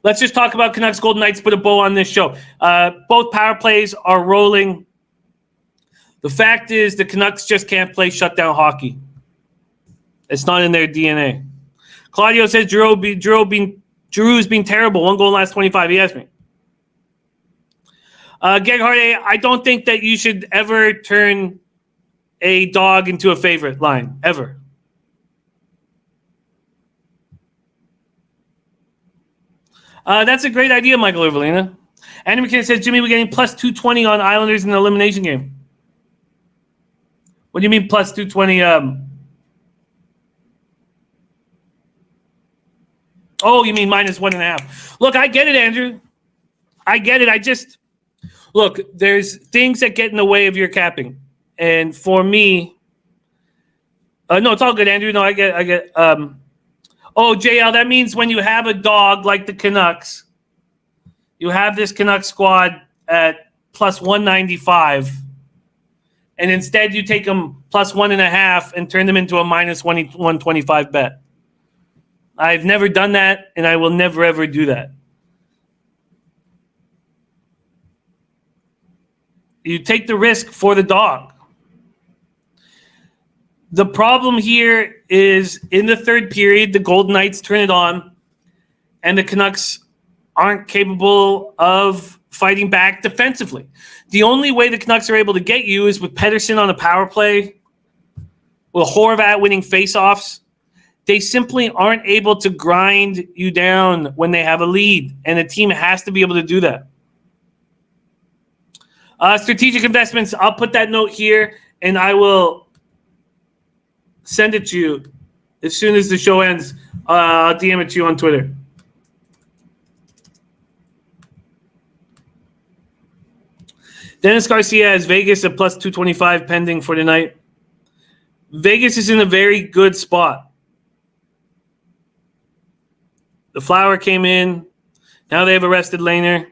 let's just talk about Canucks Golden Knights, put a bow on this show. Both power plays are rolling. The fact is the Canucks just can't play shutdown hockey. It's not in their DNA. Claudio says Giroux's been terrible. 1 goal in the last 25. He asked me. Gerhard, I don't think that you should ever turn a dog into a favorite line, ever. That's a great idea, Michael Irvelina. Andy McKinnon says, Jimmy, we're getting plus 220 on Islanders in the elimination game. What do you mean plus 220? Oh, you mean minus 1.5. Look, I get it, Andrew. I get it. Look, there's things that get in the way of your capping. And for me, no, it's all good, Andrew. No, I get. Oh, JL, that means when you have a dog like the Canucks, you have this Canucks squad at plus 195, and instead you take them plus 1.5 and turn them into a minus 125 bet. I've never done that, and I will never, ever do that. You take the risk for the dog. The problem here is in the third period, the Golden Knights turn it on, and the Canucks aren't capable of fighting back defensively. The only way the Canucks are able to get you is with Pettersson on a power play, with Horvat winning faceoffs. They simply aren't able to grind you down when they have a lead, and the team has to be able to do that. Strategic investments, I'll put that note here, and I will send it to you as soon as the show ends. I'll DM it to you on Twitter. Dennis Garcia has Vegas at plus 225 pending for tonight. Vegas is in a very good spot. The Flower came in. Now they have arrested Lehner.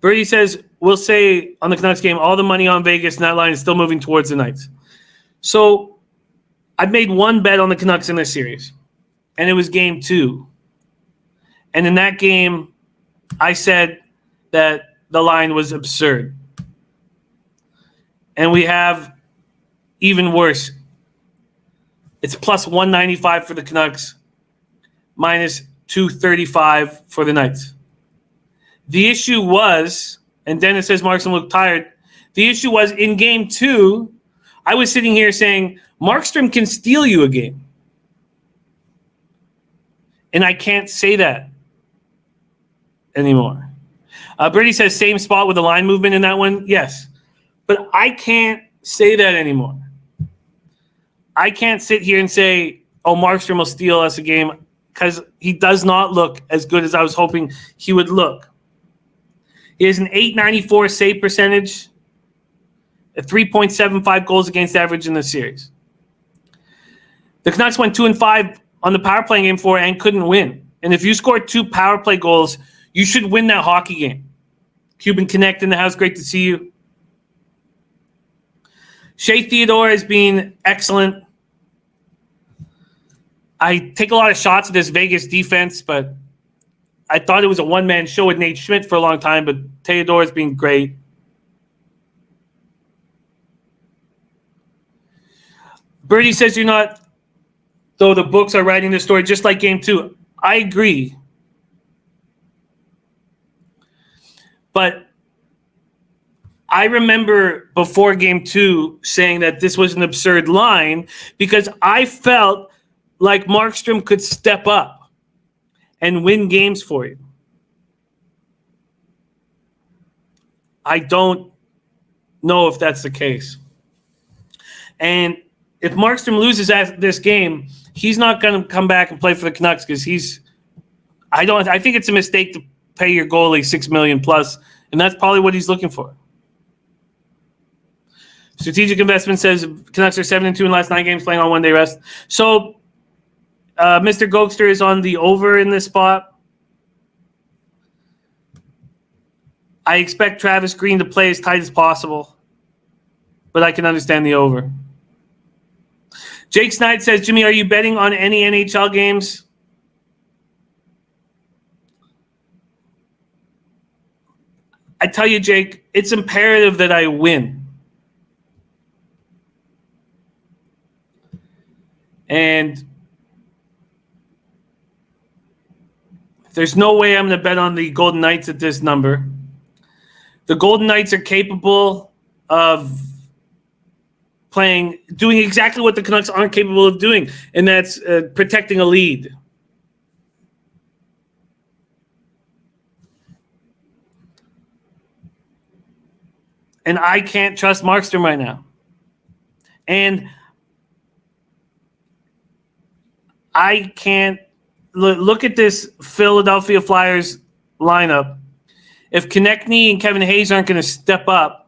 Birdie says, we'll say on the Canucks game, all the money on Vegas and that line is still moving towards the Knights. So I've made one bet on the Canucks in this series, and it was game 2. And in that game, I said that the line was absurd. And we have even worse. It's plus 195 for the Canucks, minus 235 for the Knights. The issue was, and Dennis says Markstrom looked tired. The issue was in game 2, I was sitting here saying, Markstrom can steal you a game. And I can't say that anymore. Brady says same spot with the line movement in that one. Yes. But I can't say that anymore. I can't sit here and say, oh, Markstrom will steal us a game, because he does not look as good as I was hoping he would look. He has an .894 save percentage, a 3.75 goals against average in the series. The Canucks went 2-5 on the power play in game 4 and couldn't win. And if you scored 2 power play goals, you should win that hockey game. Cuban Connect in the house, great to see you. Shea Theodore has been excellent. I take a lot of shots at this Vegas defense, but I thought it was a one-man show with Nate Schmidt for a long time, but Theodore has been great. Birdie says you're not, though the books are writing this story just like game 2. I agree. But I remember before game 2 saying that this was an absurd line because I felt like Markstrom could step up and win games for you. I don't know if that's the case. And if Markstrom loses this game, he's not going to come back and play for the Canucks because I think it's a mistake to pay your goalie $6 million plus, and that's probably what he's looking for. Strategic Investment says Canucks are 7-2 in the last 9 games playing on one-day rest. So Mr. Gokster is on the over in this spot. I expect Travis Green to play as tight as possible, but I can understand the over. Jake Snide says, Jimmy, are you betting on any NHL games? I tell you, Jake, it's imperative that I win. And there's no way I'm going to bet on the Golden Knights at this number. The Golden Knights are capable of doing exactly what the Canucks aren't capable of doing, and that's protecting a lead. And I can't trust Markstrom right now. And I can't look at this Philadelphia Flyers lineup. If Konechny and Kevin Hayes aren't going to step up,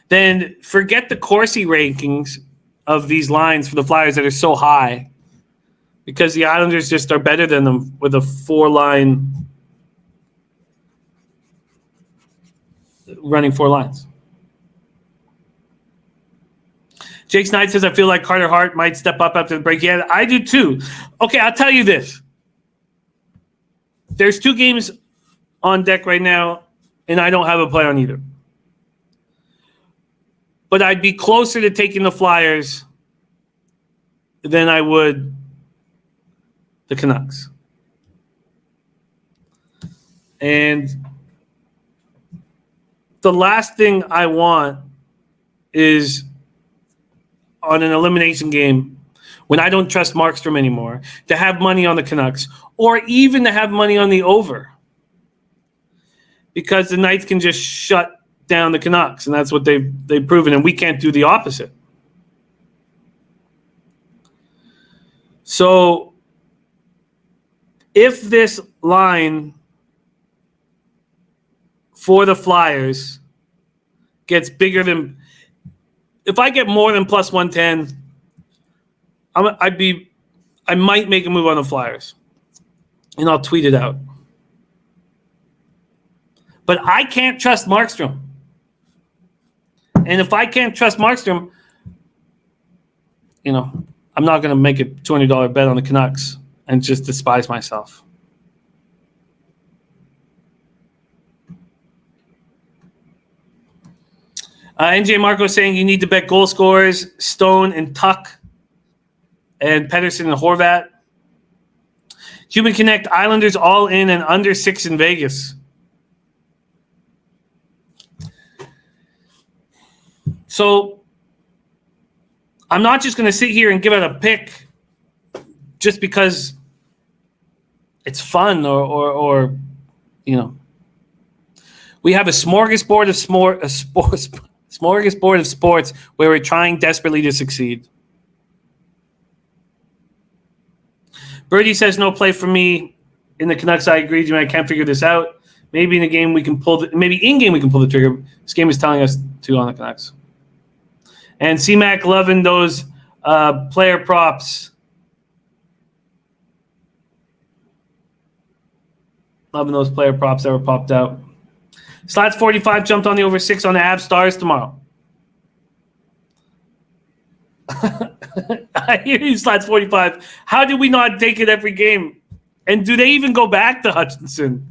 then forget the Corsi rankings of these lines for the Flyers that are so high, because the Islanders just are better than them with a 4-line running 4 lines. Jake Snide says, I feel like Carter Hart might step up after the break. Yeah, I do too. Okay, I'll tell you this. There's 2 games on deck right now, and I don't have a play on either. But I'd be closer to taking the Flyers than I would the Canucks. And the last thing I want is on an elimination game when I don't trust Markstrom anymore to have money on the Canucks, or even to have money on the over, because the Knights can just shut down the Canucks, and that's what they've proven, and we can't do the opposite. So if this line for the Flyers gets bigger than, if I get more than plus 110, I might make a move on the Flyers, and I'll tweet it out. But I can't trust Markstrom. And if I can't trust Markstrom, I'm not going to make a $200 bet on the Canucks and just despise myself. NJ Marco saying you need to bet goal scorers, Stone and Tuck, and Pettersson and Horvat. Human Connect, Islanders all in and under 6 in Vegas. So I'm not just going to sit here and give it a pick just because it's fun or we have a smorgasbord of sports where we're trying desperately to succeed. Birdie says no play for me in the Canucks. I agree, Jimmy. I can't figure this out. Maybe in the game we can in-game we can pull the trigger. This game is telling us to on the Canucks. And C-Mac loving those player props. Loving those player props that were popped out. Slats 45 jumped on the over 6 on the Avs Stars tomorrow. I hear you, Slats 45. How did we not take it every game? And do they even go back to Hutchinson?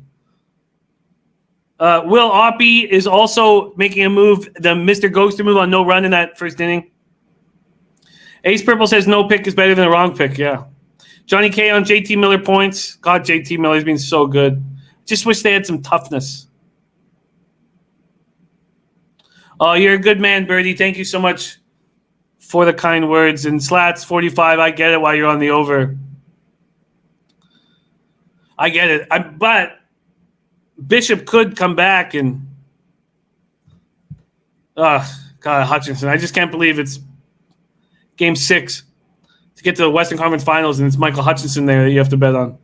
Will Oppie is also making a move, the Mr. Ghoster move on no run in that first inning. Ace Purple says no pick is better than the wrong pick. Yeah. Johnny K on JT Miller points. God, JT Miller's been so good. Just wish they had some toughness. Oh, you're a good man, Birdie. Thank you so much for the kind words. And Slats 45, I get it while you're on the over. I get it. But Bishop could come back and God, Hutchinson. I just can't believe it's game 6 to get to the Western Conference Finals and it's Michael Hutchinson there that you have to bet on.